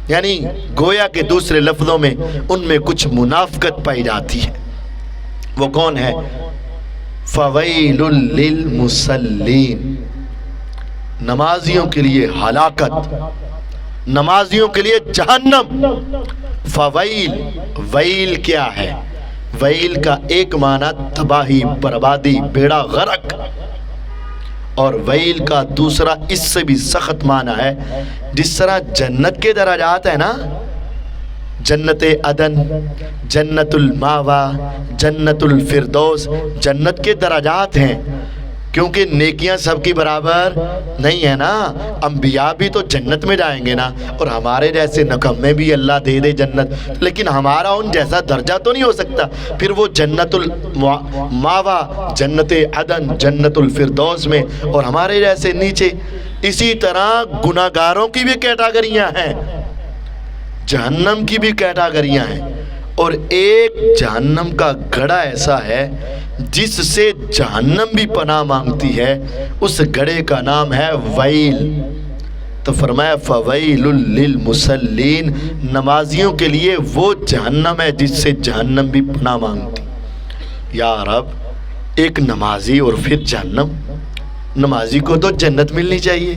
یعنی گویا کہ دوسرے لفظوں میں ان میں کچھ منافقت پائی جاتی ہے۔ وہ کون ہے؟ فویل للمصلین، نمازیوں کے لیے ہلاکت، نمازیوں کے لیے جہنم۔ فویل، ویل کیا ہے؟ ویل کا ایک معنی تباہی، بربادی، بیڑا غرق، اور ویل کا دوسرا اس سے بھی سخت معنی ہے، جس طرح جنت کے درجات ہیں نا، جنت عدن، جنت الماوا، جنت الفردوس، جنت کے درجات ہیں، کیونکہ نیکیاں سب کی برابر نہیں ہے نا۔ انبیاء بھی تو جنت میں جائیں گے نا، اور ہمارے جیسے نکمے بھی اللہ دے دے جنت، لیکن ہمارا ان جیسا درجہ تو نہیں ہو سکتا۔ پھر وہ جنت الماوا، جنت عدن، جنت الفردوس میں، اور ہمارے جیسے نیچے۔ اسی طرح گناہگاروں کی بھی کیٹاگریاں ہیں، جہنم کی بھی کیٹاگریاں ہیں، اور ایک جہنم کا گڑھا ایسا ہے جس سے جہنم بھی پناہ مانگتی ہے، اس گڑھے کا نام ہے ویل۔ تو فرمایا فویل للمصلین، نمازیوں کے لیے وہ جہنم ہے جس سے جہنم بھی پناہ مانگتی۔ یا رب، ایک نمازی اور پھر جہنم؟ نمازی کو تو جنت ملنی چاہیے،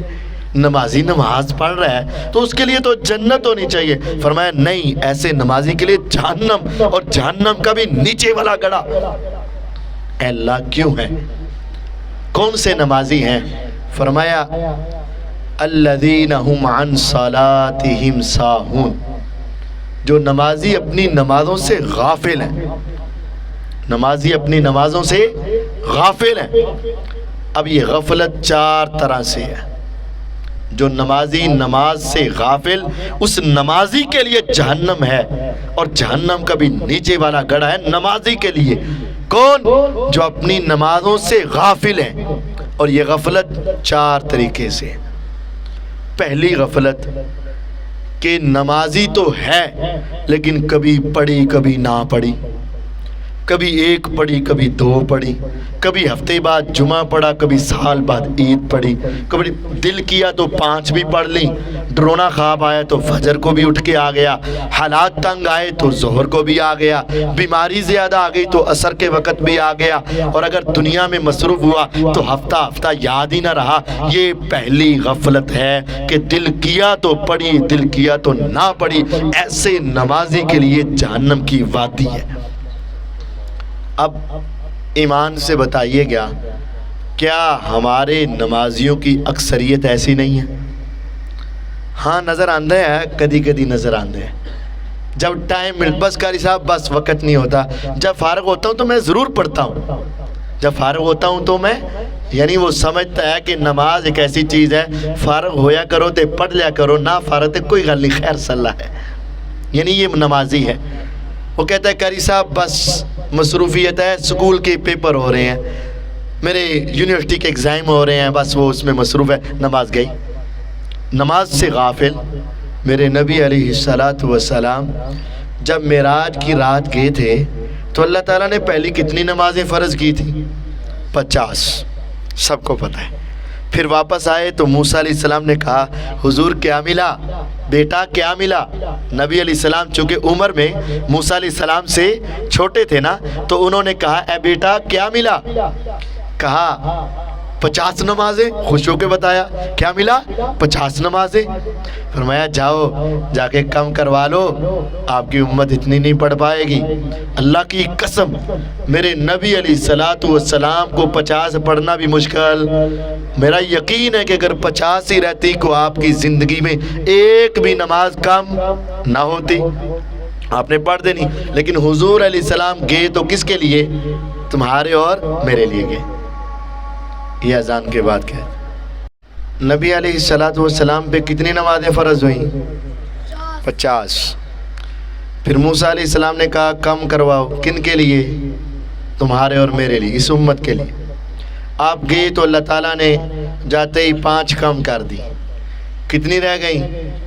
نمازی نماز پڑھ رہا ہے تو اس کے لیے تو جنت ہونی چاہیے۔ فرمایا نہیں، ایسے نمازی کے لیے جہنم، اور جہنم کا بھی نیچے والا گڑھا۔ اے اللہ کیوں ہے؟ کون سے نمازی ہیں؟ فرمایا الذین هم عن صلاتهم ساہون، جو نمازی اپنی نمازوں سے غافل ہیں، نمازی اپنی نمازوں سے غافل ہیں۔ اب یہ غفلت چار طرح سے ہے۔ جو نمازی نماز سے غافل، اس نمازی کے لیے جہنم ہے، اور جہنم کا بھی نیچے والا گڑھا ہے نمازی کے لیے۔ کون؟ جو اپنی نمازوں سے غافل ہیں، اور یہ غفلت چار طریقے سے۔ پہلی غفلت کہ نمازی تو ہے لیکن کبھی پڑھی کبھی نہ پڑھی، کبھی ایک پڑھی کبھی دو پڑھی، کبھی ہفتے بعد جمعہ پڑھا، کبھی سال بعد عید پڑھی، کبھی دل کیا تو 5 بھی پڑھ لی، ڈرونا خواب آیا تو فجر کو بھی اٹھ کے آ گیا، حالات تنگ آئے تو ظہر کو بھی آ گیا، بیماری زیادہ آ گئی تو عصر کے وقت بھی آ گیا، اور اگر دنیا میں مصروف ہوا تو ہفتہ یاد ہی نہ رہا۔ یہ پہلی غفلت ہے کہ دل کیا تو پڑھی، دل کیا تو نہ پڑھی۔ ایسے نمازی کے لیے جہنم کی وادی ہے۔ اب ایمان سے بتائیے گا، کیا ہمارے نمازیوں کی اکثریت ایسی نہیں ہے؟ ہاں نظر آندے ہیں، کدی کدی نظر آندے ہیں، جب ٹائم مل، بس قاری صاحب بس وقت نہیں ہوتا۔ جب فارغ ہوتا ہوں تو میں ضرور پڑھتا ہوں، جب فارغ ہوتا ہوں تو میں، یعنی وہ سمجھتا ہے کہ نماز ایک ایسی چیز ہے، فارغ ہویا کرو تے پڑھ لیا کرو، نہ فارغ تے کوئی غل نہیں، خیر صلاح ہے، یعنی یہ نمازی ہے۔ وہ کہتا ہے قاری صاحب بس مصروفیت ہے، سکول کے پیپر ہو رہے ہیں، میرے یونیورسٹی کے ایگزام ہو رہے ہیں، بس وہ اس میں مصروف ہے، نماز گئی۔ نماز سے غافل۔ میرے نبی علیہ السلام جب معراج کی رات گئے تھے تو اللہ تعالیٰ نے پہلی کتنی نمازیں فرض کی تھی؟ 50، سب کو پتہ ہے۔ پھر واپس آئے تو موسیٰ علیہ السلام نے کہا حضور کیا ملا؟ بیٹا کیا ملا؟ نبی علیہ السلام چونکہ عمر میں موسیٰ علیہ السلام سے چھوٹے تھے نا، تو انہوں نے کہا اے بیٹا کیا ملا؟ کہا 50 نمازیں، خوش ہو کے بتایا کیا ملا؟ 50 نمازیں۔ فرمایا جاؤ جا کے کم کروا لو، آپ کی امت اتنی نہیں پڑھ پائے گی۔ اللہ کی قسم میرے نبی علیہ السلام کو 50 پڑھنا بھی مشکل، میرا یقین ہے کہ اگر 50 ہی رہتی کو آپ کی زندگی میں ایک بھی نماز کم نہ ہوتی، آپ نے پڑھ دینی۔ لیکن حضور علیہ السلام گئے تو کس کے لیے؟ تمہارے اور میرے لیے گئے۔ یہ اذان کے بعد کہتے نبی علیہ السلام پہ کتنی نمازیں فرض ہوئیں؟ 50۔ پھر موسیٰ علیہ السلام نے کہا کم کرواؤ، کن کے لیے؟ تمہارے اور میرے لیے، اس امت کے لیے۔ آپ گئے تو اللہ تعالیٰ نے جاتے ہی 5 کم کر دی، کتنی رہ گئیں؟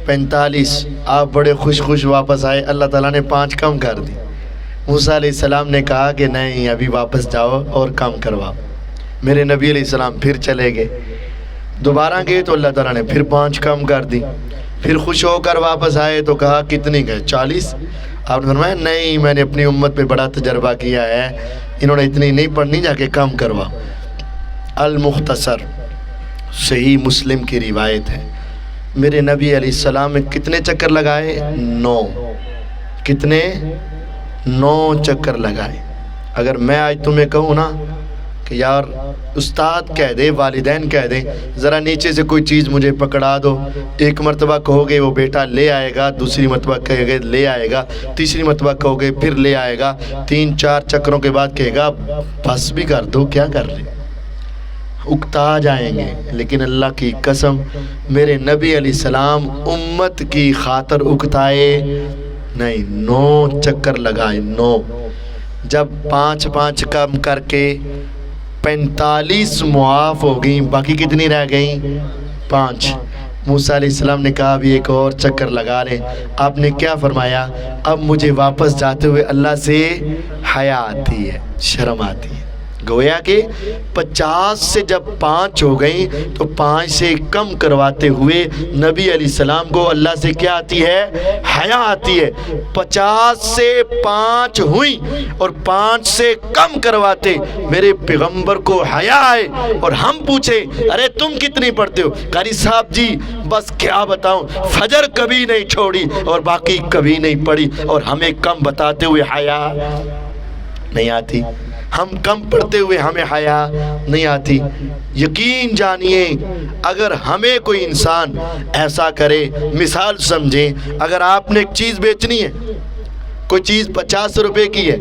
45۔ آپ بڑے خوش واپس آئے، اللہ تعالیٰ نے 5 کم کر دی۔ موسیٰ علیہ السلام نے کہا کہ نہیں ابھی واپس جاؤ اور کم کرواؤ۔ میرے نبی علیہ السلام پھر چلے گئے، دوبارہ گئے تو اللہ تعالیٰ نے پھر 5 کم کر دی۔ پھر خوش ہو کر واپس آئے تو کہا کتنی گئے؟ 40۔ آپ نے فرمایا نہیں، میں نے اپنی امت پہ بڑا تجربہ کیا ہے، انہوں نے اتنی نہیں پڑھنی، جا کے کم کروا۔ المختصر صحیح مسلم کی روایت ہے، میرے نبی علیہ السلام نے کتنے چکر لگائے؟ 9۔ کتنے؟ 9 چکر لگائے۔ اگر میں آج تمہیں کہوں نا کہ یار استاد کہہ دے، والدین کہہ دیں ذرا نیچے سے کوئی چیز مجھے پکڑا دو، ایک مرتبہ کہو گے وہ بیٹا لے آئے گا، دوسری مرتبہ کہے گے لے آئے گا، تیسری مرتبہ کہو گے پھر لے آئے گا، 3-4 چکروں کے بعد کہے گا بس بھی کر دو، کیا کر رہے؟ اکتا جائیں گے۔ لیکن اللہ کی قسم میرے نبی علیہ السلام امت کی خاطر اکتائے نہیں، 9 چکر لگائے، 9۔ جب 5 کم کر کے 45 معاف ہو گئیں، باقی کتنی رہ گئیں؟ 5۔ موسیٰ علیہ السلام نے کہا ابھی ایک اور چکر لگا لیں۔ آپ نے کیا فرمایا؟ اب مجھے واپس جاتے ہوئے اللہ سے حیا آتی ہے، شرم آتی ہے۔ گویا کہ 50 سے جب 5 ہو گئیں تو 5 سے کم کرواتے ہوئے نبی علیہ السلام کو اللہ سے کیا آتی ہے؟ حیا آتی ہے۔ 50 سے 5 ہوئیں اور 5 سے کم کرواتے میرے پیغمبر کو حیا آئے، اور ہم پوچھے ارے تم کتنی پڑھتے ہو؟ قاری صاحب جی بس کیا بتاؤں، فجر کبھی نہیں چھوڑی اور باقی کبھی نہیں پڑھی، اور ہمیں کم بتاتے ہوئے حیا نہیں آتی، ہم کم پڑھتے ہوئے ہمیں حیا نہیں آتی۔ یقین جانیے اگر ہمیں کوئی انسان ایسا کرے، مثال سمجھیں، اگر آپ نے ایک چیز بیچنی ہے، کوئی چیز 50 روپے کی ہے،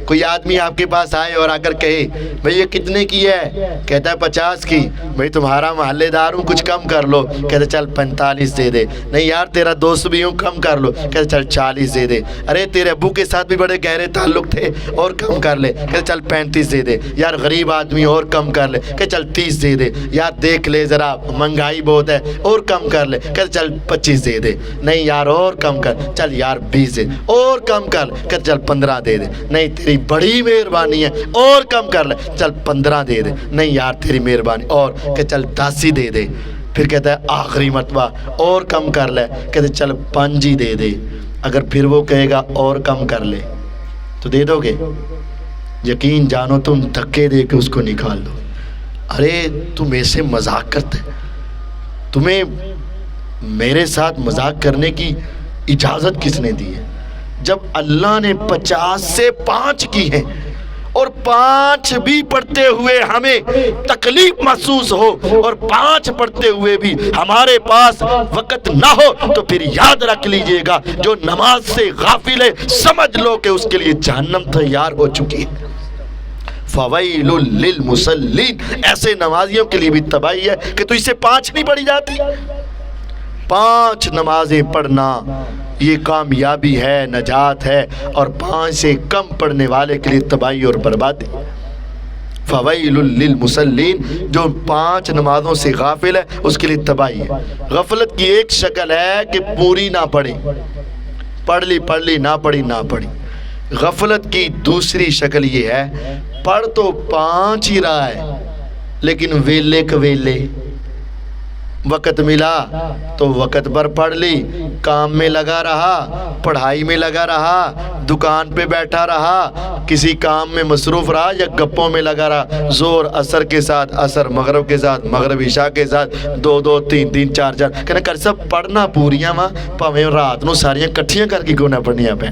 کوئی آدمی آپ کے پاس آئے اور آ کر کہے بھئی یہ کتنے کی ہے؟ کہتا ہے 50 کی۔ بھئی تمہارا محلے دار ہوں، کچھ کم کر لو۔ کہتا چل 45 دے دے۔ نہیں یار تیرا دوست بھی ہوں، کم کر لو۔ کہتا چل 40 دے دے۔ ارے تیرے ابو کے ساتھ بھی بڑے گہرے تعلق تھے، اور کم کر لے۔ کہتا چل 35 دے دے۔ یار غریب آدمی اور کم کر لے۔ کہتا چل 30 دے دے۔ یار دیکھ لے ذرا مہنگائی بہت ہے، اور کم کر لے۔ کہتا چل 25 دے دے۔ نہیں یار اور کم کر، چل یار 20 دے، اور کم کر۔ کہتا چل 15 دے دے۔ نہیں تیری بڑی مہربانی ہے، اور کم کر لے، چل 15 دے دے۔ نہیں یار تیری مہربانی، اور کہ چل 10 ہی دے دے۔ پھر کہتا ہے آخری مرتبہ اور کم کر لے، کہتے چل 5 ہی دے دے۔ اگر پھر وہ کہے گا اور کم کر لے تو دے دو گے؟ یقین جانو تم دھکے دے کے اس کو نکال دو۔ ارے تم ایسے مذاق کرتے، تمہیں میرے ساتھ مذاق کرنے کی اجازت کس نے دی ہے؟ جب اللہ نے 50 سے 5 کی ہے اور 5 بھی پڑھتے ہوئے ہمیں تکلیف محسوس ہو اور 5 پڑھتے ہوئے بھی ہمارے پاس وقت نہ ہو، تو پھر یاد رکھ لیجئے گا جو نماز سے غافل ہے سمجھ لو کہ اس کے لیے جہنم تیار ہو چکی ہے۔ فویل للمصلین، ایسے نمازیوں کے لیے بھی تباہی ہے کہ تو اسے 5 نہیں پڑھی جاتی۔ 5 نمازیں پڑھنا یہ کامیابی ہے، نجات ہے، اور 5 سے کم پڑھنے والے کے لیے تباہی اور بربادی۔ فویل للمصلین، جو 5 نمازوں سے غافل ہے اس کے لیے تباہی ہے۔ غفلت کی ایک شکل ہے کہ پوری نہ پڑھی، پڑھ لی نہ پڑھی۔ غفلت کی دوسری شکل یہ ہے پڑھ تو 5 ہی رہا ہے لیکن ویلے کویلے، وقت ملا تو وقت پر پڑھ لی، کام میں لگا رہا، پڑھائی میں لگا رہا، دکان پہ بیٹھا رہا، کسی کام میں مصروف رہا یا گپوں میں لگا رہا، زور اثر کے ساتھ اثر، مغرب کے ساتھ مغرب، عشاء کے ساتھ 2 3 4 کہنا کر سب پڑھنا پوریاں ماں پاویں رات نو ساریاں کٹھیاں کر کے کیوں نہ پڑھنیاں پہ،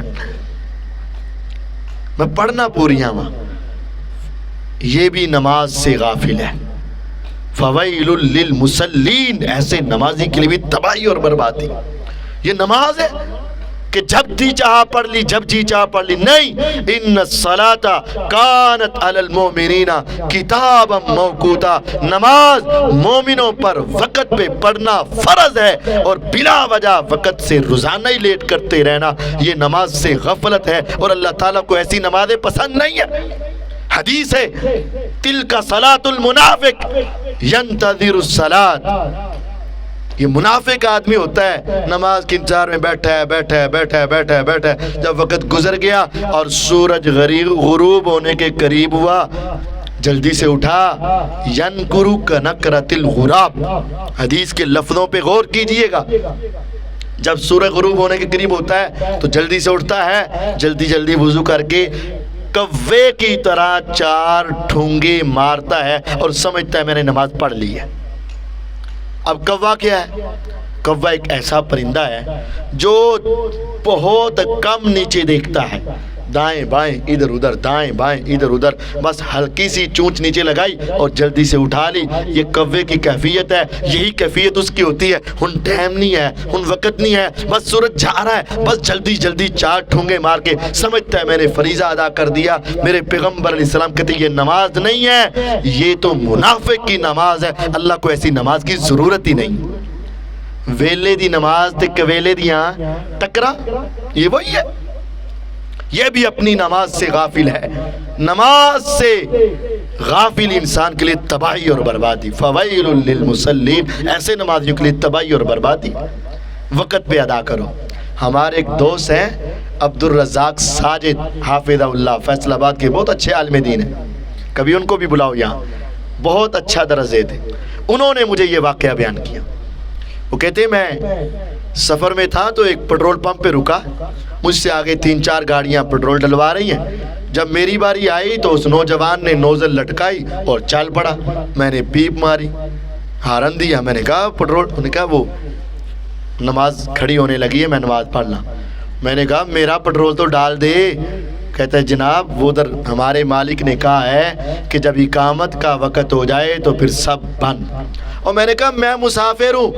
میں پڑھنا پوریاں ماں۔ یہ بھی نماز سے غافل ہے۔ فویل للمصلین، ایسے نمازی کے لیے بھی تباہی اور بربادی۔ یہ نماز ہے کہ جب جی چاہا پڑھ لی، جب جی چاہا پڑھ لی، نہیں، ان الصلاۃ کانت علی المؤمنین کتابا موقوتا، نماز مومنوں پر وقت پہ پڑھنا فرض ہے، اور بلا وجہ وقت سے روزانہ ہی لیٹ کرتے رہنا یہ نماز سے غفلت ہے، اور اللہ تعالیٰ کو ایسی نمازیں پسند نہیں ہے۔ حدیث ہے تلک صلاۃ المنافق ینتظر الصلاۃ، یہ منافق آدمی ہوتا ہے نماز کے انتظار میں بیٹھا ہے، جب وقت گزر گیا اور سورج غروب ہونے کے قریب ہوا جلدی سے اٹھا، ینکرو کنکرۃ الغراب، حدیث کے لفظوں پہ غور کیجئے گا، جب سورج غروب ہونے کے قریب ہوتا ہے تو جلدی سے اٹھتا ہے، جلدی جلدی وضو کر کے کوے کی طرح 4 ٹھونگے مارتا ہے اور سمجھتا ہے میں نے نماز پڑھ لی ہے۔ اب کوا کیا ہے؟ کوا ایک ایسا پرندہ ہے جو بہت کم نیچے دیکھتا ہے، دائیں بائیں ادھر ادھر، دائیں بائیں ادھر ادھر، بس ہلکی سی چونچ نیچے لگائی اور جلدی سے اٹھا لی۔ یہ کوے کی کیفیت ہے، یہی کیفیت اس کی ہوتی ہے۔ ہن ٹائم نہیں ہے، ہن وقت نہیں ہے، بس سورج جا رہا ہے، بس جلدی جلدی 4 ٹھونگے مار کے سمجھتا ہے میں نے فریضہ ادا کر دیا۔ میرے پیغمبر علیہ السلام کہتے ہیں یہ نماز نہیں ہے، یہ تو منافق کی نماز ہے۔ اللہ کو ایسی نماز کی ضرورت ہی نہیں۔ ویلے دی نماز تے کویلے دیاں ٹکرا، یہ وہی ہے۔ یہ بھی اپنی نماز سے غافل ہے۔ نماز سے غافل انسان کے لیے تباہی اور بربادی۔ فویل للمصلین، ایسے نمازیوں کے لیے تباہی اور بربادی۔ وقت پہ ادا کرو۔ ہمارے ایک دوست ہیں عبدالرزاق ساجد حافظ اللہ، فیصل آباد کے بہت اچھے عالم دین ہیں، کبھی ان کو بھی بلاؤ یہاں، بہت اچھا درس دیتے۔ انہوں نے مجھے یہ واقعہ بیان کیا۔ وہ کہتے ہیں میں سفر میں تھا تو ایک پیٹرول پمپ پہ رکا، مجھ سے آگے 3-4 گاڑیاں پیٹرول ڈلوا رہی ہیں۔ جب میری باری آئی تو اس نوجوان نے نوزل لٹکائی اور چل پڑا۔ میں نے بیپ ماری، ہارن دیا، میں نے کہا پیٹرول، انہوں نے کہا وہ نماز کھڑی ہونے لگی ہے، میں نماز پڑھنا۔ میں نے کہا میرا پیٹرول تو ڈال دے۔ کہتا ہے جناب وہ ادھر ہمارے مالک نے کہا ہے کہ جب اقامت کا وقت ہو جائے تو پھر سب بند۔ اور میں نے کہا میں مسافر ہوں،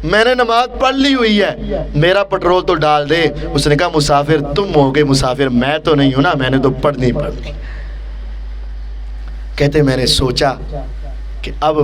میں نے نماز پڑھ لی ہوئی ہے، میرا پیٹرول تو ڈال دے۔ اس نے کہا مسافر تم ہوگے، مسافر میں تو نہیں ہوں نا، میں نے تو پڑھنی پڑھنی۔ کہتے میں نے سوچا کہ اب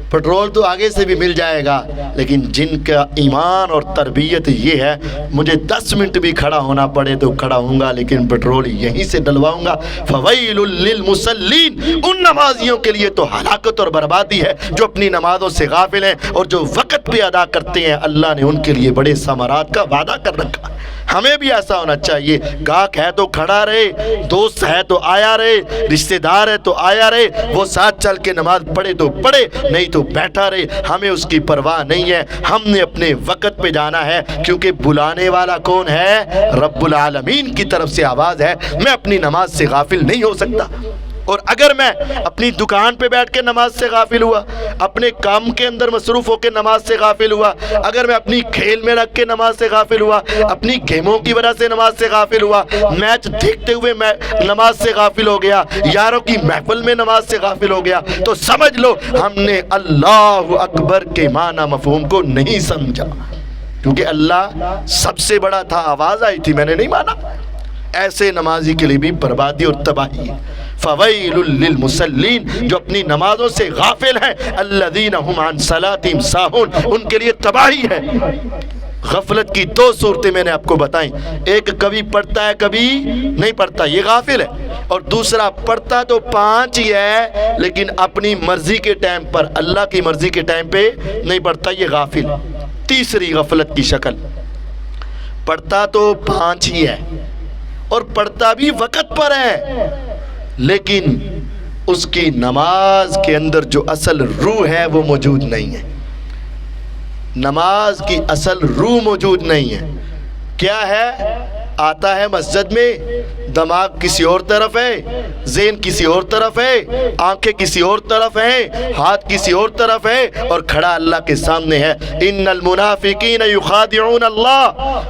پیٹرول تو آگے سے بھی مل جائے گا، لیکن جن کا ایمان اور تربیت یہ ہے مجھے 10 منٹ بھی کھڑا ہونا پڑے تو کھڑا ہوں گا، لیکن پیٹرول یہیں سے ڈلواؤں گا۔ فویل للمصلین، ان نمازیوں کے لیے تو ہلاکت اور بربادی ہے جو اپنی نمازوں سے غافل ہیں اور جو وقت پہ ادا کرتے ہیں۔ اللہ نے ان کے لیے بڑے ثمرات کا وعدہ کر رکھا ہے۔ ہمیں بھی ایسا ہونا چاہیے، گاہک ہے تو کھڑا رہے، دوست ہے تو آیا رہے، رشتہ دار ہے تو آیا رہے، وہ ساتھ چل کے نماز پڑھے تو پڑھے، نہیں تو بیٹھا رہے، ہمیں اس کی پرواہ نہیں ہے۔ ہم نے اپنے وقت پہ جانا ہے، کیونکہ بلانے والا کون ہے؟ رب العالمین کی طرف سے آواز ہے۔ میں اپنی نماز سے غافل نہیں ہو سکتا۔ اور اگر میں اپنی دکان پہ بیٹھ کے نماز سے غافل ہوا، اپنے کام کے اندر مصروف ہو کے نماز سے غافل ہوا، اگر میں اپنی کھیل میں رکھ کے نماز سے غافل ہوا، اپنی گیموں کی وجہ سے نماز سے غافل ہوا، میچ دیکھتے ہوئے میں نماز سے غافل ہو گیا، یاروں کی محفل میں نماز سے غافل ہو گیا، تو سمجھ لو ہم نے اللہ اکبر کے معنی مفہوم کو نہیں سمجھا، کیونکہ اللہ سب سے بڑا تھا، آواز آئی تھی، میں نے نہیں مانا۔ ایسے نمازی کے لیے بھی بربادی اور تباہی ہے۔ فویل للمصلین، جو اپنی نمازوں سے غافل ہیں، الذین هم عن صلاتهم ساہون، ان کے لیے تباہی ہے۔ غفلت کی 2 صورتیں میں نے آپ کو بتائیں، ایک کبھی پڑھتا ہے کبھی نہیں پڑھتا، یہ غافل ہے، اور دوسرا پڑھتا تو 5 ہی ہے لیکن اپنی مرضی کے ٹائم پر، اللہ کی مرضی کے ٹائم پہ نہیں پڑھتا، یہ غافل ہے۔ تیسری غفلت کی شکل، پڑھتا تو 5 ہی ہے اور پڑھتا بھی وقت پر ہے، لیکن اس کی نماز کے اندر جو اصل روح ہے وہ موجود نہیں ہے۔ نماز کی اصل روح موجود نہیں ہے۔ کیا ہے؟ آتا ہے مسجد میں، دماغ کسی اور طرف ہے، ذہن کسی اور طرف ہے، آنکھیں کسی اور طرف ہیں، ہاتھ کسی اور طرف ہے، اور کھڑا اللہ کے سامنے ہے۔ ان المنافقین یخادعون اللہ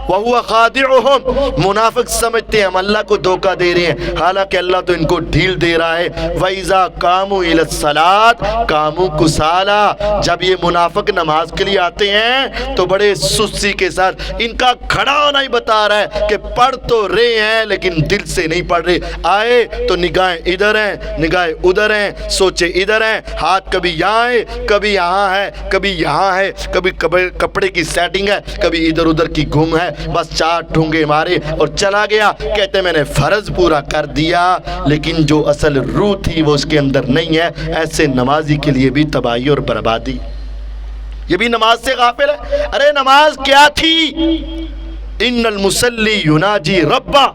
وهو خادعهم، منافق سمجھتے ہیں ہم اللہ کو دھوکہ دے رہے ہیں، حالانکہ اللہ تو ان کو ڈھیل دے رہا ہے۔ وَإِذَا قَامُوا إِلَى الصَّلَاةِ قَامُوا كُسَالَىٰ، جب یہ منافق نماز کے لیے آتے ہیں تو بڑے سستی کے ساتھ، ان کا کھڑا ہونا ہی بتا رہا ہے کہ پڑھ تو رہے ہیں لیکن دل سے نہیں پڑھ رہے۔ آئے تو نگاہیں ادھر ہیں، نگاہیں ادھر ہیں، سوچے ادھر ہیں، ہاتھ کبھی یہاں ہے، کبھی یہاں ہے، کبھی یہاں ہے، کبھی کپڑے کی سیٹنگ ہے، کبھی ادھر ادھر کی گم ہے، بس 4 ٹھونگے مارے اور چلا گیا۔ کہتے میں نے فرض پورا کر دیا، لیکن جو اصل روح تھی وہ اس کے اندر نہیں ہے۔ ایسے نمازی کے لیے بھی تباہی اور بربادی۔ یہ بھی نماز سے غافل ہے۔ ارے نماز کیا تھی؟ ان المصلی یناجی ربا،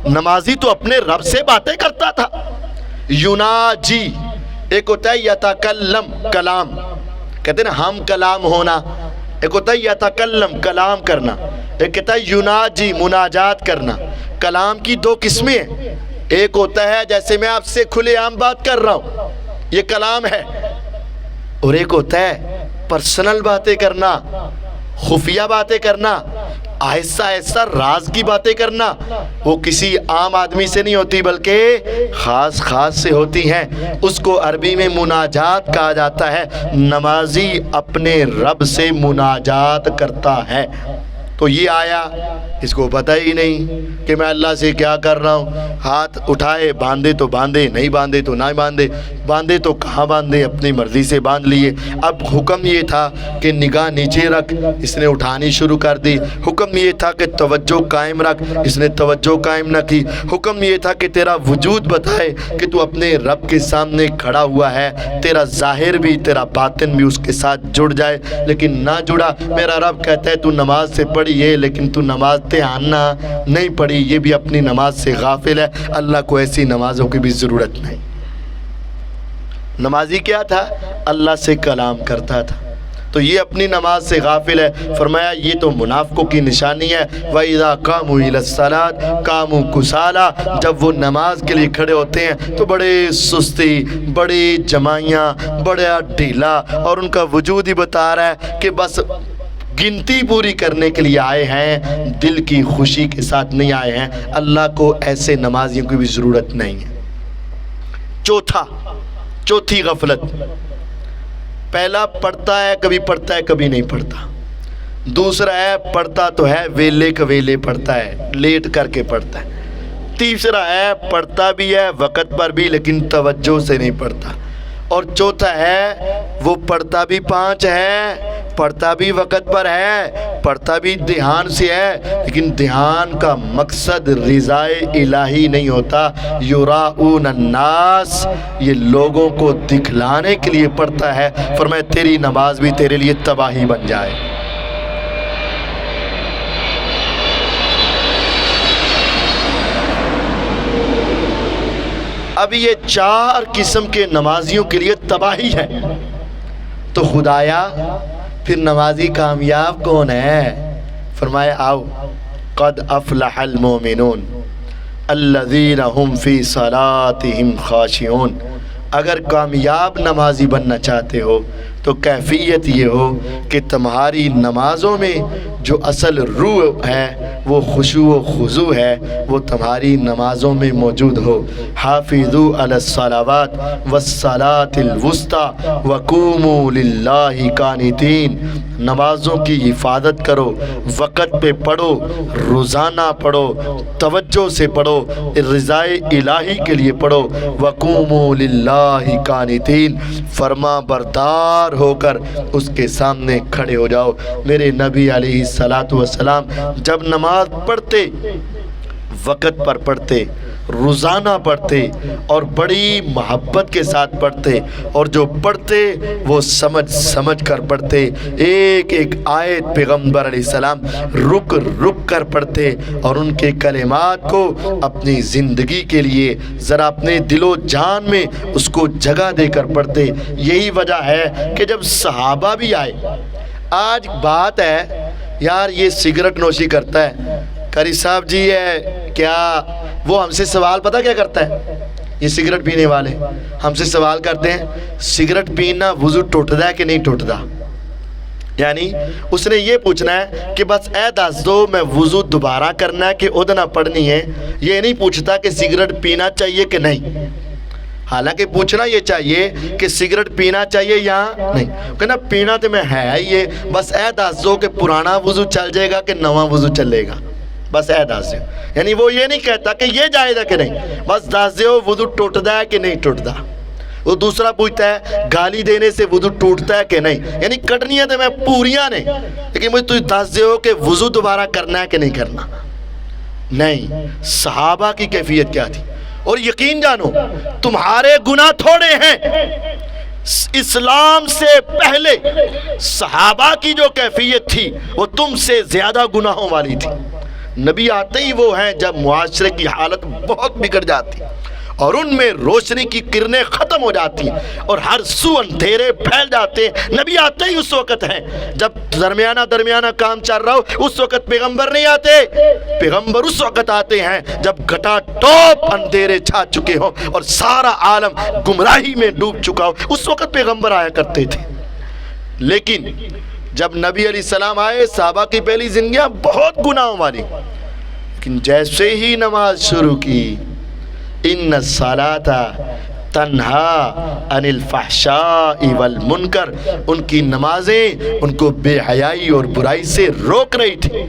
نمازی تو اپنے رب سے باتیں کرتا تھا۔ یناجی ایک ہوتا ہے یتکلم، کلام، کہتے ہیں نا ہم کلام ہونا، ایک ہوتا ہے یتکلم کلام کرنا، ایک ہوتا ہے یناجی مناجات کرنا۔ کلام کی دو قسمیں ہیں، ایک ہوتا ہے جیسے میں آپ سے کھلے عام بات کر رہا ہوں، یہ کلام ہے، اور ایک ہوتا ہے پرسنل باتیں کرنا، خفیہ باتیں کرنا، آہستہ آہستہ راز کی باتیں کرنا۔ وہ کسی عام آدمی سے نہیں ہوتی بلکہ خاص سے ہوتی ہیں۔ اس کو عربی میں مناجات کہا جاتا ہے۔ نمازی اپنے رب سے مناجات کرتا ہے۔ تو یہ آیا، اس کو پتہ ہی نہیں کہ میں اللہ سے کیا کر رہا ہوں۔ ہاتھ اٹھائے، باندھے تو باندھے، نہیں باندھے تو نہ باندھے، باندھے تو کہاں باندھے، اپنی مرضی سے باندھ لیے۔ اب حکم یہ تھا کہ نگاہ نیچے رکھ، اس نے اٹھانی شروع کر دی۔ حکم یہ تھا کہ توجہ قائم رکھ، اس نے توجہ قائم نہ کی۔ حکم یہ تھا کہ تیرا وجود بتائے کہ تو اپنے رب کے سامنے کھڑا ہوا ہے، تیرا ظاہر بھی تیرا باطن بھی اس کے ساتھ جڑ جائے، لیکن نہ جڑا۔ میرا رب کہتا ہے تو نماز سے پڑھی ہے لیکن تو نماز تہانہ نہیں پڑھی، یہ بھی اپنی نماز سے غافل ہے۔ اللہ کو ایسی نمازوں کی بھی ضرورت نہیں۔ نمازی کیا تھا؟ اللہ سے کلام کرتا تھا، تو یہ اپنی نماز سے غافل ہے۔ فرمایا یہ تو منافقوں کی نشانی ہے۔ وَإِذَا قَامُوا إِلَى الصَّلَاةِ قَامُوا كُسَالَىٰ، جب وہ نماز کے لیے کھڑے ہوتے ہیں تو بڑے سستی، بڑی جمائیاں، بڑا ڈھیلا، اور ان کا وجود ہی بتا رہا ہے کہ بس گنتی پوری کرنے کے لیے آئے ہیں، دل کی خوشی کے ساتھ نہیں آئے ہیں۔ اللہ کو ایسے نمازیوں کی بھی ضرورت نہیں ہے۔ چوتھی غفلت، پہلا پڑھتا ہے کبھی نہیں پڑھتا، دوسرا ہے پڑھتا تو ہے ویلے کویلے پڑھتا ہے، لیٹ کر کے پڑھتا ہے، تیسرا ہے پڑھتا بھی ہے وقت پر بھی لیکن توجہ سے نہیں پڑھتا، اور چوتھا ہے وہ پڑھتا بھی 5 ہے، پڑھتا بھی وقت پر ہے، پڑھتا بھی دھیان سے ہے، لیکن دھیان کا مقصد رضائے الہی نہیں ہوتا۔ یراؤن الناس، یہ لوگوں کو دکھلانے کے لیے پڑھتا ہے۔ فرمایا تیری نماز بھی تیرے لیے تباہی بن جائے۔ اب یہ 4 قسم کے نمازیوں کے لیے تباہی ہے، تو خدایا پھر نمازی کامیاب کون ہے؟ فرمایا آؤ، قد افلح المومنون الذین هم فی صلاتهم خاشعون۔ اگر کامیاب نمازی بننا چاہتے ہو تو کیفیت یہ ہو کہ تمہاری نمازوں میں جو اصل روح ہے، وہ خشوع و خضوع ہے، وہ تمہاری نمازوں میں موجود ہو۔ حافظوا علی الصلوات والصلاة الوسطی وقوموا للہ قانتین، نمازوں کی حفاظت کرو، وقت پہ پڑھو، روزانہ پڑھو، توجہ سے پڑھو، رضائے الہی کے لیے پڑھو۔ وقوموا للہ قانتین، فرما بردار ہو کر اس کے سامنے کھڑے ہو جاؤ۔ میرے نبی علیہ الصلاۃ والسلام جب نماز پڑھتے، وقت پر پڑھتے، روزانہ پڑھتے اور بڑی محبت کے ساتھ پڑھتے، اور جو پڑھتے وہ سمجھ کر پڑھتے۔ ایک ایک آیت پیغمبر علیہ السلام رک کر پڑھتے، اور ان کے کلمات کو اپنی زندگی کے لیے ذرا اپنے دل و جان میں اس کو جگہ دے کر پڑھتے۔ یہی وجہ ہے کہ جب صحابہ بھی آئے، آج بات ہے یار یہ سگریٹ نوشی کرتا ہے، قاری صاحب جی ہے کیا، وہ ہم سے سوال پتہ کیا کرتا ہے؟ یہ سگریٹ پینے والے ہم سے سوال کرتے ہیں سگریٹ پینا وضو ٹوٹتا ہے کہ نہیں ٹوٹتا؟ یعنی اس نے یہ پوچھنا ہے کہ بس اے دس دو میں وضو دوبارہ کرنا ہے کہ ادنا پڑھنی ہے، یہ نہیں پوچھتا کہ سگریٹ پینا چاہیے کہ نہیں۔ حالانکہ پوچھنا یہ چاہیے کہ سگریٹ پینا چاہیے یا نہیں، کہنا پینا تو میں ہے ہی، بس اے دس دو کہ پرانا وضو چل جائے گا کہ نواں وضو چلے گا، بس اے دس دو۔ یعنی وہ یہ نہیں کہتا کہ یہ جائز ہے کہ نہیں، بس دس دو وضو ٹوٹتا ہے کہ نہیں ٹوٹتا۔ وہ دوسرا پوچھتا ہے گالی دینے سے وضو ٹوٹتا ہے کہ نہیں، یعنی کٹنیاں تو میں پوریاں نہیں، لیکن مجھے تجھ دس دو کہ وضو دوبارہ کرنا ہے کہ نہیں کرنا۔ نہیں، صحابہ کی کیفیت کیا تھی؟ اور یقین جانو تمہارے گناہ تھوڑے ہیں، اسلام سے پہلے صحابہ کی جو کیفیت تھی وہ تم سے زیادہ گناہوں والی تھی۔ نبی آتے ہی وہ ہیں جب معاشرے کی حالت بہت بگڑ جاتی، اور ان میں روشنی کی کرنیں ختم ہو جاتی ہیں اور ہر سو اندھیرے پھیل جاتے ہیں۔ نبی آتے ہی اس وقت ہیں جب درمیانہ کام چل رہا ہو، اس وقت پیغمبر نہیں آتے۔ پیغمبر اس وقت آتے ہیں جب گھٹا ٹوپ اندھیرے چھا چکے ہوں اور سارا عالم گمراہی میں ڈوب چکا ہو، اس وقت پیغمبر آیا کرتے تھے۔ لیکن جب نبی علیہ السلام آئے، صحابہ کی پہلی زندگیاں بہت گناہوں والی، لیکن جیسے ہی نماز شروع کی، ان الصلاۃ تنہا عن الفحشاء والمنکر، ان کی نمازیں ان کو بے حیائی اور برائی سے روک رہی تھی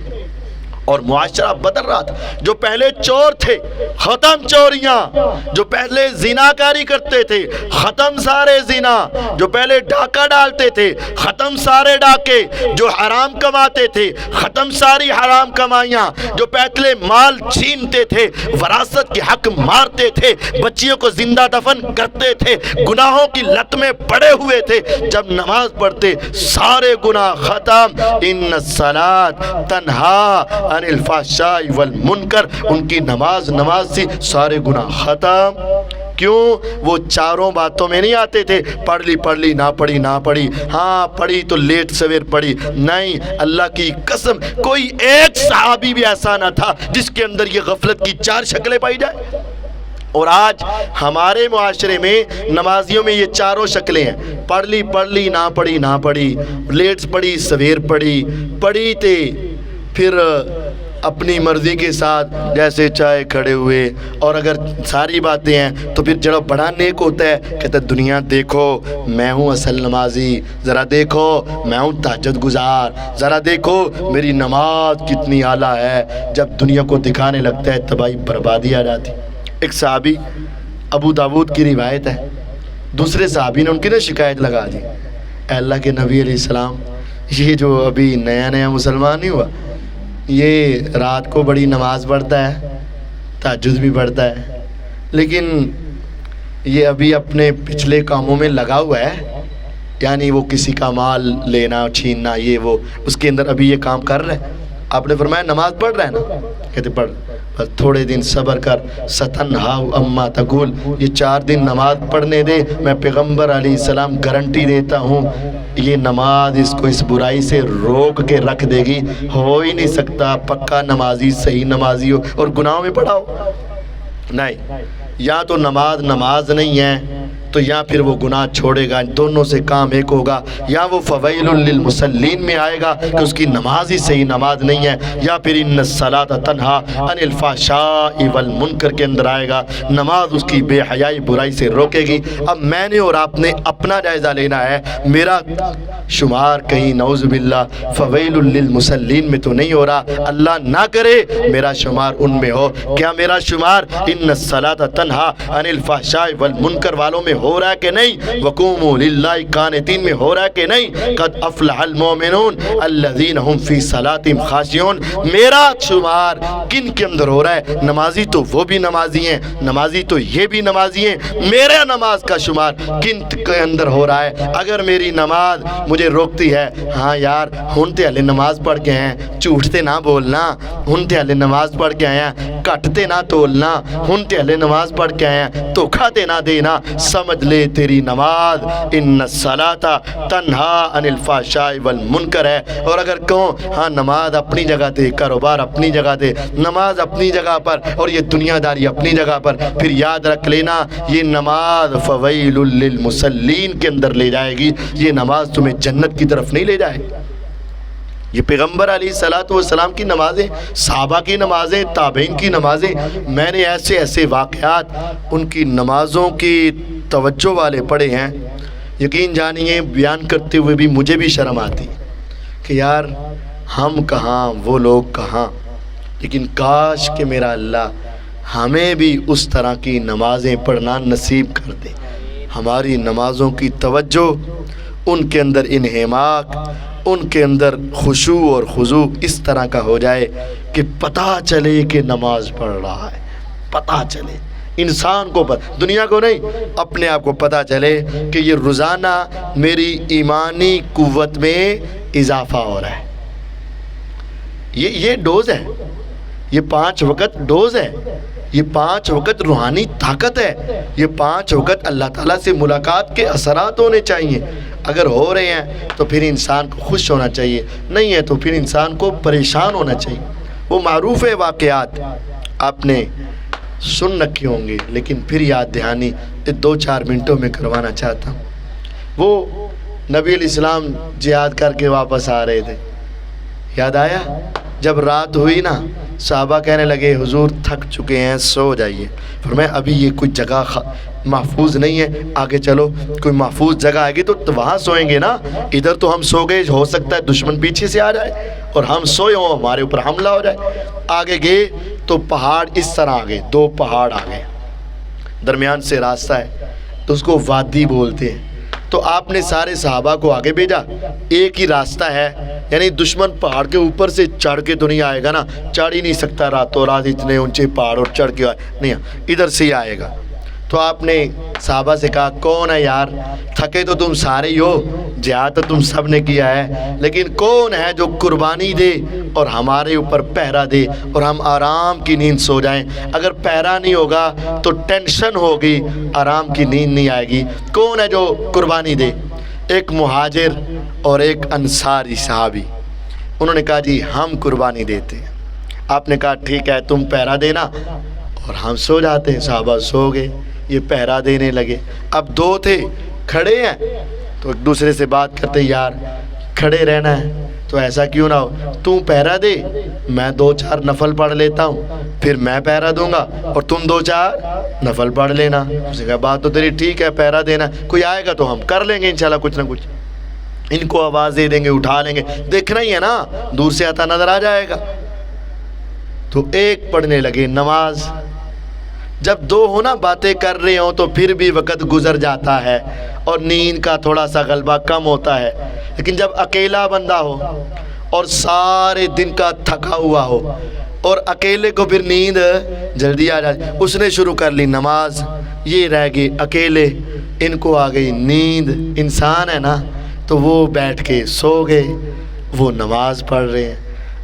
اور معاشرہ بدل رہا تھا۔ جو پہلے چور تھے ختم چوریاں، جو پہلے زناکاری کرتے تھے ختم سارے زنا، جو پہلے ڈاکہ ڈالتے تھے ختم سارے ڈاکے، جو حرام کماتے تھے ختم ساری حرام کمائیاں، جو پہلے مال چھینتے تھے، وراثت کے حق مارتے تھے، بچیوں کو زندہ دفن کرتے تھے، گناہوں کی لت میں پڑے ہوئے تھے، جب نماز پڑھتے سارے گناہ ختم۔ ان الصلاۃ تنہا عن الفحشاء والمنکر، ان کی نماز تھی، سارے گناہ ختم۔ کیوں؟ وہ چاروں باتوں میں نہیں آتے تھے، پڑھ لی نہ پڑھی، ہاں پڑھی تو لیٹ سویر پڑھی، نہیں، اللہ کی قسم کوئی ایک صحابی بھی ایسا نہ تھا جس کے اندر یہ غفلت کی چار شکلیں پائی جائے۔ اور آج ہمارے معاشرے میں نمازیوں میں یہ چاروں شکلیں ہیں، پڑھ لی نہ پڑھی، لیٹ پڑھی سویر پڑھی تے پھر اپنی مرضی کے ساتھ جیسے چائے کھڑے ہوئے، اور اگر ساری باتیں ہیں تو پھر جڑا بڑا نیک ہوتا ہے کہتا ہے دنیا دیکھو میں ہوں اصل نمازی، ذرا دیکھو میں ہوں تہجد گزار، ذرا دیکھو میری نماز کتنی اعلیٰ ہے۔ جب دنیا کو دکھانے لگتا ہے تباہی بربادی آ جاتی۔ ایک صحابی، ابو داود کی روایت ہے، دوسرے صحابی نے ان کی شکایت لگا دی، اے اللہ کے نبی علیہ السلام، یہ جو ابھی نیا مسلمان نہیں ہوا، یہ رات کو بڑی نماز پڑھتا ہے، تہجد بھی پڑھتا ہے، لیکن یہ ابھی اپنے پچھلے کاموں میں لگا ہوا ہے، یعنی وہ کسی کا مال لینا چھیننا یہ وہ، اس کے اندر ابھی یہ کام کر رہا ہے۔ آپ نے فرمایا نماز پڑھ رہا ہے نا؟ کہتے پڑھ، بس تھوڑے دن صبر کر، ستنہا اما تقول، یہ 4 دن نماز پڑھنے دے، میں پیغمبر علیہ السلام گارنٹی دیتا ہوں یہ نماز اس کو اس برائی سے روک کے رکھ دے گی۔ ہو ہی نہیں سکتا پکا نمازی صحیح نمازی ہو اور گناہوں میں پڑا ہو، نہیں، یا تو نماز نہیں ہے تو یا پھر وہ گناہ چھوڑے گا، دونوں سے کام ایک ہوگا، یا وہ فویل للمصلین میں آئے گا کہ اس کی نماز ہی صحیح نماز نہیں ہے، یا پھر ان الصلاۃ تنہا عن الفحشاء والمنکر کے اندر آئے گا، نماز اس کی بے حیائی برائی سے روکے گی۔ اب میں نے اور آپ نے اپنا جائزہ لینا ہے، میرا شمار کہیں نعوذ باللہ فویل للمصلین میں تو نہیں ہو رہا، اللہ نہ کرے میرا شمار ان میں ہو۔ کیا میرا شمار ان الصلاۃ تنہا عن الفحشاء والمنکر والوں میں ہو رہا ہے کہ نہیں؟ وقوموا للہ قانتین میں ہو رہا ہے کہ نہیں؟ قد افلح المؤمنون الذین هم فی صلاتهم خاشعون۔ میرا شمار کن کے اندر ہو رہا ہے؟ نمازی تو وہ بھی نمازی ہیں، نمازی تو یہ بھی نمازی ہیں، میرا نماز کا شمار کن کے اندر ہو رہا ہے؟ اگر میری نماز مجھے روکتی ہے، ہاں یار ہنتے ہلے نماز پڑھ کے ہیں، جھوٹتے نہ بولنا، ہنتے ہلے نماز پڑھ کے آیا، کٹتے نہ تولنا، ہنتے ہلے نماز پڑھ کے آیا، دھوکا دینا دینا، سمجھ لے تیری نماز ان الصلاۃ تنہا عن الفحشاء والمنکر ہے۔ اور اگر کہوں ہاں نماز اپنی جگہ تے، کاروبار اپنی جگہ تے، نماز اپنی جگہ پر اور یہ دنیا داری اپنی جگہ پر، پھر یاد رکھ لینا یہ نماز فویل للمصلین کے اندر لے جائے گی، یہ نماز تمہیں جنت کی طرف نہیں لے جائے گی۔ یہ پیغمبر علیہ السلام کی نمازیں، صحابہ کی نمازیں، تابعین کی نمازیں، میں نے ایسے واقعات ان کی نمازوں کی توجہ والے پڑھے ہیں، یقین جانیے بیان کرتے ہوئے بھی مجھے بھی شرم آتی کہ یار ہم کہاں وہ لوگ کہاں، لیکن کاش کہ میرا اللہ ہمیں بھی اس طرح کی نمازیں پڑھنا نصیب کر دے۔ ہماری نمازوں کی توجہ، ان کے اندر انہماک، ان کے اندر خشوع اور خضوع اس طرح کا ہو جائے کہ پتہ چلے کہ نماز پڑھ رہا ہے، پتہ چلے انسان کو، دنیا کو نہیں، اپنے آپ کو پتہ چلے کہ یہ روزانہ میری ایمانی قوت میں اضافہ ہو رہا ہے۔ یہ ڈوز ہے، یہ 5 وقت ڈوز ہے، یہ 5 وقت روحانی طاقت ہے، یہ 5 وقت اللہ تعالیٰ سے ملاقات کے اثرات ہونے چاہیے۔ اگر ہو رہے ہیں تو پھر انسان کو خوش ہونا چاہیے، نہیں ہے تو پھر انسان کو پریشان ہونا چاہیے۔ وہ معروف واقعات آپ نے سن رکھے ہوں گے، لیکن پھر یاد دہانی 2-4 منٹوں میں کروانا چاہتا ہوں۔ وہ نبی علیہ السلام جہاد کر کے واپس آ رہے تھے، یاد آیا؟ جب رات ہوئی نا، صحابہ کہنے لگے حضور تھک چکے ہیں، سو جائیے۔ فرمایا ابھی یہ کوئی جگہ محفوظ نہیں ہے، آگے چلو، کوئی محفوظ جگہ آئے گی تو وہاں سوئیں گے نا۔ ادھر تو ہم سو گئے، ہو سکتا ہے دشمن پیچھے سے آ جائے اور ہم سوئے ہوں، ہمارے اوپر حملہ ہو جائے۔ آگے گئے تو پہاڑ اس طرح آ گئے، 2 پہاڑ آ گئے، درمیان سے راستہ ہے تو اس کو وادی بولتے ہیں۔ تو آپ نے سارے صحابہ کو آگے بھیجا، ایک ہی راستہ ہے، یعنی دشمن پہاڑ کے اوپر سے چڑھ کے تو نہیں آئے گا نا، چڑھ ہی نہیں سکتا راتوں رات اتنے اونچے پہاڑ اور چڑھ کے نہیں، ادھر سے ہی آئے گا۔ تو آپ نے صحابہ سے کہا کون ہے یار، تھکے تو تم سارے ہی ہو، جہاد تو تم سب نے کیا ہے، لیکن کون ہے جو قربانی دے اور ہمارے اوپر پہرا دے اور ہم آرام کی نیند سو جائیں؟ اگر پہرا نہیں ہوگا تو ٹینشن ہوگی، آرام کی نیند نہیں آئے گی۔ کون ہے جو قربانی دے؟ ایک مہاجر اور ایک انصاری صحابی، انہوں نے کہا جی ہم قربانی دیتے ہیں۔ آپ نے کہا ٹھیک ہے تم پہرا دینا اور ہم سو جاتے ہیں۔ صحابہ سو گئے، یہ پہرا دینے لگے۔ اب 2 تھے، کھڑے ہیں تو ایک دوسرے سے بات کرتے، یار کھڑے رہنا ہے تو ایسا کیوں نہ ہو، تم پہرا دے، میں 2-4 نفل پڑھ لیتا ہوں، پھر میں پہرا دوں گا اور تم 2-4 نفل پڑھ لینا۔ اس نے کہا بات تو تیری ٹھیک ہے، پہرا دینا، کوئی آئے گا تو ہم کر لیں گے انشاءاللہ کچھ نہ کچھ، ان کو آواز دے دیں گے، اٹھا لیں گے، دیکھنا ہی ہے نا، دور سے آتا نظر آ جائے گا۔ تو ایک پڑھنے لگے نماز۔ جب 2 ہونا باتیں کر رہے ہوں تو پھر بھی وقت گزر جاتا ہے اور نیند کا تھوڑا سا غلبہ کم ہوتا ہے، لیکن جب اکیلا بندہ ہو اور سارے دن کا تھکا ہوا ہو اور اکیلے کو پھر نیند جلدی آ جائے، اس نے شروع کر لی نماز، یہ رہ گئے اکیلے، ان کو آ گئی نیند، انسان ہے نا، تو وہ بیٹھ کے سو گئے، وہ نماز پڑھ رہے ہیں۔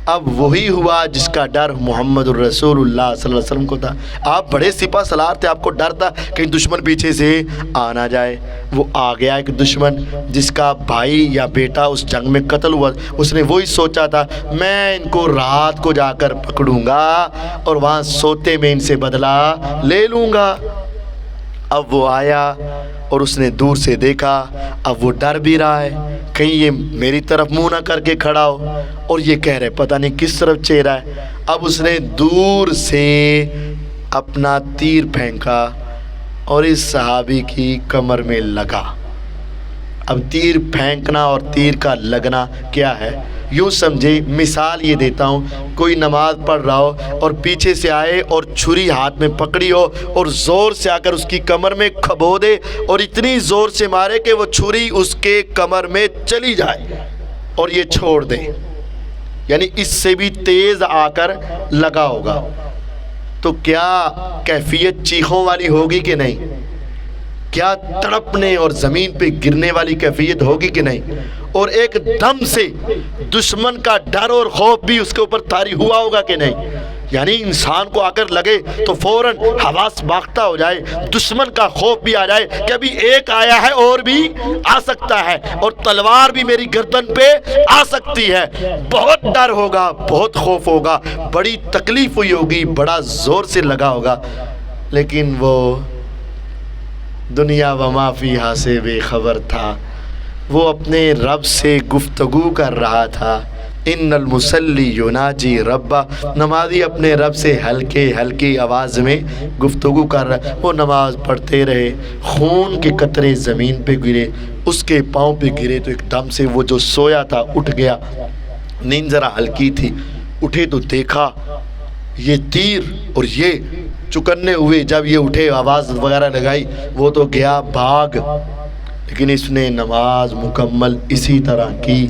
اب وہی ہوا جس کا ڈر محمد الرسول اللہ صلی اللہ علیہ وسلم کو تھا۔ آپ بڑے سپہ سالار تھے، آپ کو ڈر تھا کہیں دشمن پیچھے سے آ نہ جائے۔ وہ آ گیا ایک دشمن جس کا بھائی یا بیٹا اس جنگ میں قتل ہوا، اس نے وہی سوچا تھا میں ان کو رات کو جا کر پکڑوں گا اور وہاں سوتے میں ان سے بدلہ لے لوں گا۔ اب وہ آیا اور اس نے دور سے دیکھا، اب وہ ڈر بھی رہا ہے کہیں یہ میری طرف منہ نہ کر کے کھڑا ہو، اور یہ کہہ رہے پتہ نہیں کس طرف چہرہ ہے۔ اب اس نے دور سے اپنا تیر پھینکا اور اس صحابی کی کمر میں لگا۔ اب تیر پھینکنا اور تیر کا لگنا کیا ہے؟ یوں سمجھے، مثال یہ دیتا ہوں، کوئی نماز پڑھ رہا ہو اور پیچھے سے آئے اور چھری ہاتھ میں پکڑی ہو اور زور سے آ کر اس کی کمر میں کھبو دے اور اتنی زور سے مارے کہ وہ چھری اس کے کمر میں چلی جائے اور یہ چھوڑ دے، یعنی اس سے بھی تیز آ کر لگا ہوگا، تو کیا کیفیت چیخوں والی ہوگی کہ نہیں؟ کیا تڑپنے اور زمین پہ گرنے والی کیفیت ہوگی کہ نہیں؟ اور ایک دم سے دشمن کا ڈر اور خوف بھی اس کے اوپر طاری ہوا ہوگا کہ نہیں؟ یعنی انسان کو آ کر لگے تو فوراً حواس باختہ ہو جائے، دشمن کا خوف بھی آ جائے کہ ابھی ایک آیا ہے اور بھی آ سکتا ہے اور تلوار بھی میری گردن پہ آ سکتی ہے۔ بہت ڈر ہوگا، بہت خوف ہوگا، بڑی تکلیف ہوئی ہوگی، بڑا زور سے لگا ہوگا، لیکن وہ دنیا و ما فیہا سے بے خبر تھا۔ وہ اپنے رب سے گفتگو کر رہا تھا۔ ان المصلی یناجی ربہ، نمازی اپنے رب سے ہلکے ہلکی آواز میں گفتگو کر رہا۔ وہ نماز پڑھتے رہے، خون کے قطرے زمین پہ گرے، اس کے پاؤں پہ گرے تو ایک دم سے وہ جو سویا تھا اٹھ گیا، نیند ذرا ہلکی تھی، اٹھے تو دیکھا یہ تیر اور یہ چکنے ہوئے، جب یہ اٹھے آواز وغیرہ لگائی، وہ تو گیا بھاگ، لیکن اس نے نماز مکمل اسی طرح کی۔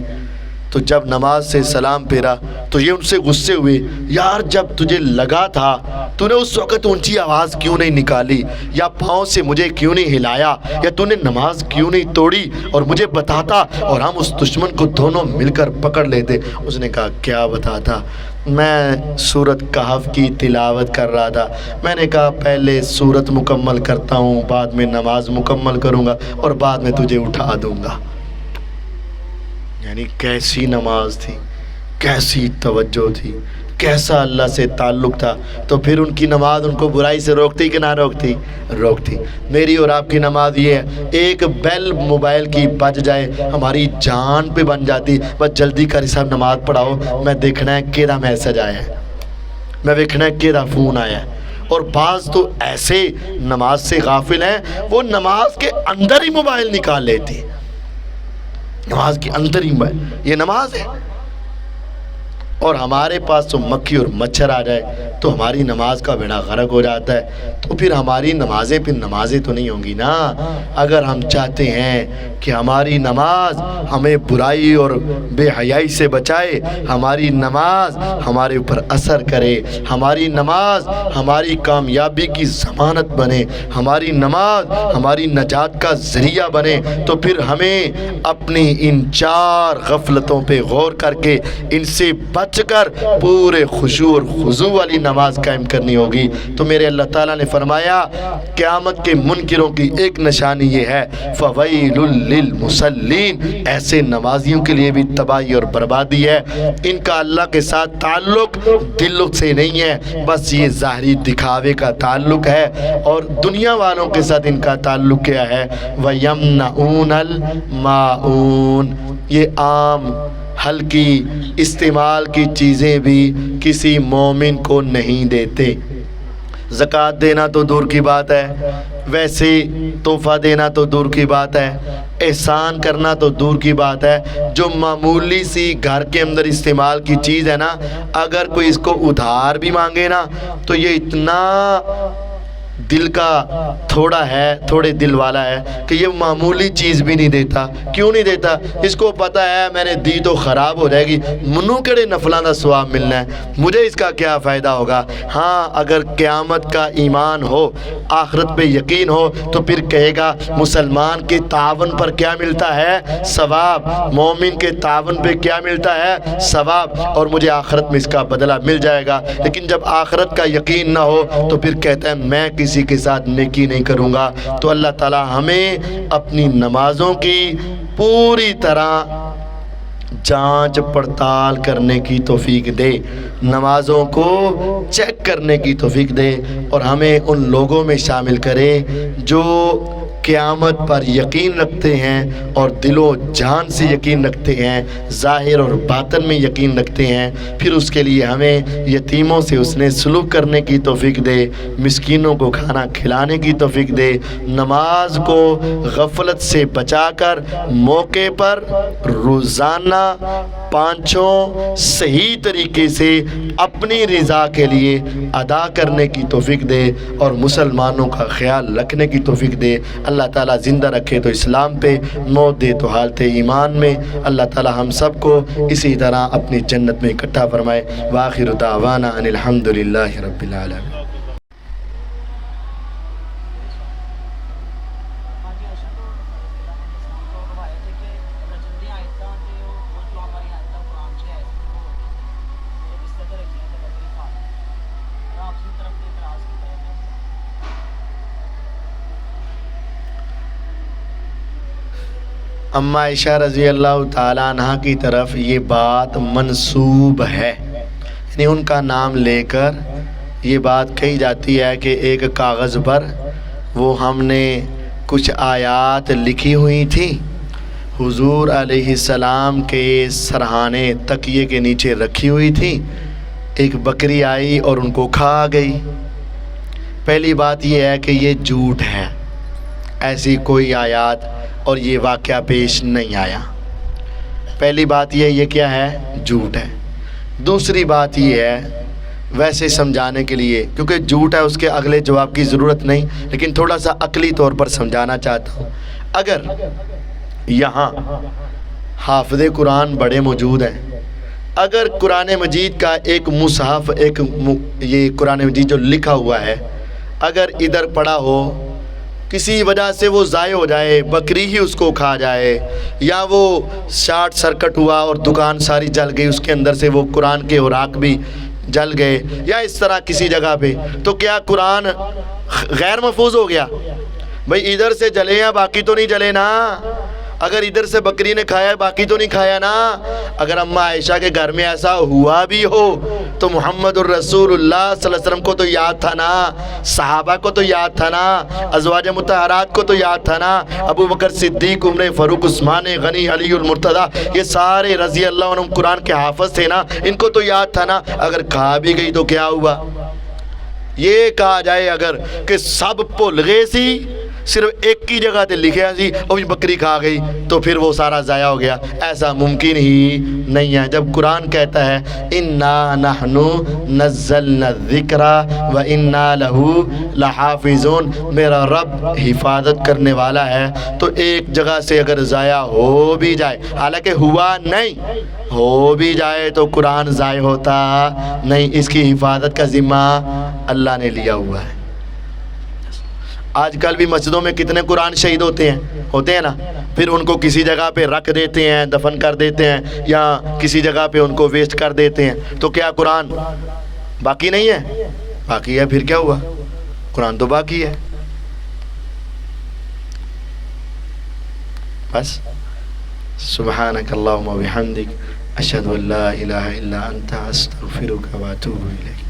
تو جب نماز سے سلام پھیرا تو یہ ان سے غصے ہوئے، یار جب تجھے لگا تھا تو نے اس وقت اونچی آواز کیوں نہیں نکالی، یا پاؤں سے مجھے کیوں نہیں ہلایا، یا تو نے نماز کیوں نہیں توڑی اور مجھے بتاتا اور ہم اس دشمن کو دونوں مل کر پکڑ لیتے۔ اس نے کہا کیا بتاتا؟ میں سورت کہف کی تلاوت کر رہا تھا، میں نے کہا پہلے سورت مکمل کرتا ہوں، بعد میں نماز مکمل کروں گا اور بعد میں تجھے اٹھا دوں گا۔ یعنی کیسی نماز تھی، کیسی توجہ تھی، کیسا اللہ سے تعلق تھا۔ تو پھر ان کی نماز ان کو برائی سے روکتی کہ نہ روکتی؟ روکتی۔ میری اور آپ کی نماز یہ ہے، ایک بیل موبائل کی بج جائے ہماری جان پہ بن جاتی، بس جلدی کر صاحب نماز پڑھاؤ، میں دیکھنا ہے کیڑا میسج آیا ہے، میں دیکھنا ہے کیڑا فون آیا ہے۔ اور بعض تو ایسے نماز سے غافل ہیں، وہ نماز کے اندر ہی موبائل نکال لیتی، نماز کے اندر ہی موبائل، یہ نماز ہے؟ اور ہمارے پاس تو مکھی اور مچھر آ جائے تو ہماری نماز کا بیڑا غرق ہو جاتا ہے۔ تو پھر ہماری نمازیں تو نہیں ہوں گی نا۔ اگر ہم چاہتے ہیں کہ ہماری نماز ہمیں برائی اور بے حیائی سے بچائے، ہماری نماز ہمارے اوپر اثر کرے، ہماری نماز ہماری کامیابی کی ضمانت بنے، ہماری نماز ہماری نجات کا ذریعہ بنے، تو پھر ہمیں اپنی ان 4 غفلتوں پہ غور کر کے ان سے بچ کر پورے خشوع اور خضوع والی نماز قائم کرنی ہوگی۔ تو میرے اللہ تعالیٰ نے فرمایا قیامت کے منکروں کی ایک نشانی یہ ہے، فویل للمصلین، ایسے نمازیوں کے لیے بھی تباہی اور بربادی ہے۔ ان کا اللہ کے ساتھ تعلق دل سے نہیں ہے، بس یہ ظاہری دکھاوے کا تعلق ہے، اور دنیا والوں کے ساتھ ان کا تعلق کیا ہے؟ وَيَمْنَعُونَ الْمَاعُونَ، یہ عام ہلکی استعمال کی چیزیں بھی کسی مومن کو نہیں دیتے۔ زکوٰۃ دینا تو دور کی بات ہے، ویسے تحفہ دینا تو دور کی بات ہے، احسان کرنا تو دور کی بات ہے، جو معمولی سی گھر کے اندر استعمال کی چیز ہے نا، اگر کوئی اس کو ادھار بھی مانگے نا تو یہ اتنا دل کا تھوڑا ہے، تھوڑے دل والا ہے کہ یہ معمولی چیز بھی نہیں دیتا۔ کیوں نہیں دیتا؟ اس کو پتہ ہے میں نے دی تو خراب ہو جائے گی، منو کڑے نفلاں دا ثواب ملنا ہے، مجھے اس کا کیا فائدہ ہوگا۔ ہاں اگر قیامت کا ایمان ہو، آخرت پہ یقین ہو، تو پھر کہے گا مسلمان کے تعاون پر کیا ملتا ہے؟ ثواب۔ مومن کے تعاون پہ کیا ملتا ہے؟ ثواب، اور مجھے آخرت میں اس کا بدلہ مل جائے گا۔ لیکن جب آخرت کا یقین نہ ہو تو پھر کہتا ہے میں کسی کے ساتھ نیکی نہیں کروں گا۔ تو اللہ تعالی ہمیں اپنی نمازوں کی پوری طرح جانچ پڑتال کرنے کی توفیق دے، نمازوں کو چیک کرنے کی توفیق دے، اور ہمیں ان لوگوں میں شامل کرے جو قیامت پر یقین رکھتے ہیں اور دل و جان سے یقین رکھتے ہیں، ظاہر اور باطن میں یقین رکھتے ہیں۔ پھر اس کے لیے ہمیں یتیموں سے اس نے سلوک کرنے کی توفیق دے، مسکینوں کو کھانا کھلانے کی توفیق دے، نماز کو غفلت سے بچا کر موقع پر روزانہ 5 صحیح طریقے سے اپنی رضا کے لیے ادا کرنے کی توفیق دے، اور مسلمانوں کا خیال رکھنے کی توفیق دے۔ اللہ تعالیٰ زندہ رکھے تو اسلام پہ، موت دے تو حالت ایمان میں۔ اللہ تعالیٰ ہم سب کو اسی طرح اپنی جنت میں اکٹھا فرمائے۔ وآخر دعوانا ان الحمدللہ رب العالمین۔ اما عائشہ رضی اللہ تعالیٰ عنہ کی طرف یہ بات منسوب ہے، یعنی ان کا نام لے کر یہ بات کہی جاتی ہے کہ ایک کاغذ پر وہ ہم نے کچھ آیات لکھی ہوئی تھی، حضور علیہ السلام کے سرہانے تکیے کے نیچے رکھی ہوئی تھی، ایک بکری آئی اور ان کو کھا گئی۔ پہلی بات یہ ہے کہ یہ جھوٹ ہے، ایسی کوئی آیات اور یہ واقعہ پیش نہیں آیا۔ پہلی بات یہ کیا ہے؟ جھوٹ ہے۔ دوسری بات یہ ہے، ویسے سمجھانے کے لیے، کیونکہ جھوٹ ہے اس کے اگلے جواب کی ضرورت نہیں، لیکن تھوڑا سا عقلی طور پر سمجھانا چاہتا ہوں۔ اگر یہاں حافظ قرآن بڑے موجود ہیں، اگر قرآن مجید کا ایک مصحف، یہ قرآن مجید جو لکھا ہوا ہے، اگر ادھر پڑا ہو کسی وجہ سے وہ ضائع ہو جائے، بکری ہی اس کو کھا جائے، یا وہ شارٹ سرکٹ ہوا اور دکان ساری جل گئی، اس کے اندر سے وہ قرآن کے اوراق بھی جل گئے، یا اس طرح کسی جگہ پہ، تو کیا قرآن غیر محفوظ ہو گیا؟ بھئی ادھر سے جلے یا باقی تو نہیں جلے نا؟ اگر ادھر سے بکری نے کھایا باقی تو نہیں کھایا نا؟ اگر اماں عائشہ کے گھر میں ایسا ہوا بھی ہو تو محمد الرسول اللہ صلی اللہ علیہ وسلم کو تو یاد تھا نا، صحابہ کو تو یاد تھا نا، ازواج مطہرات کو تو یاد تھا نا، ابو بکر صدیق، عمر فاروق، عثمان غنی، علی المرتضی، یہ سارے رضی اللہ عنہم قرآن کے حافظ تھے نا، ان کو تو یاد تھا نا۔ اگر کھا بھی گئی تو کیا ہوا؟ یہ کہا جائے اگر کہ سب بھول گئے سی، صرف ایک ہی جگہ تے لکھیا سی اور بھی بکری کھا گئی تو پھر وہ سارا ضائع ہو گیا، ایسا ممکن ہی نہیں ہے۔ جب قرآن کہتا ہے اِنَّا نَحْنُ نَزَّلْنَا الذِّكْرَ وَإِنَّا لَهُ لَحَافِظُونَ، میرا رب حفاظت کرنے والا ہے، تو ایک جگہ سے اگر ضائع ہو بھی جائے، حالانکہ ہوا نہیں، ہو بھی جائے تو قرآن ضائع ہوتا نہیں، اس کی حفاظت کا ذمہ اللہ نے لیا ہوا ہے۔ آج کل بھی مسجدوں میں کتنے قرآن شہید ہوتے ہیں نا، پھر ان کو کسی جگہ پہ رکھ دیتے ہیں، دفن کر دیتے ہیں، یا کسی جگہ پہ ان کو ویسٹ کر دیتے ہیں، تو کیا قرآن باقی نہیں ہے؟ باقی ہے۔ پھر کیا ہوا؟ قرآن تو باقی ہے۔ بس سبحانک اللہم و بحمدک، اشہد ان لا الہ الا انت، استغفرک و اتوب الیک۔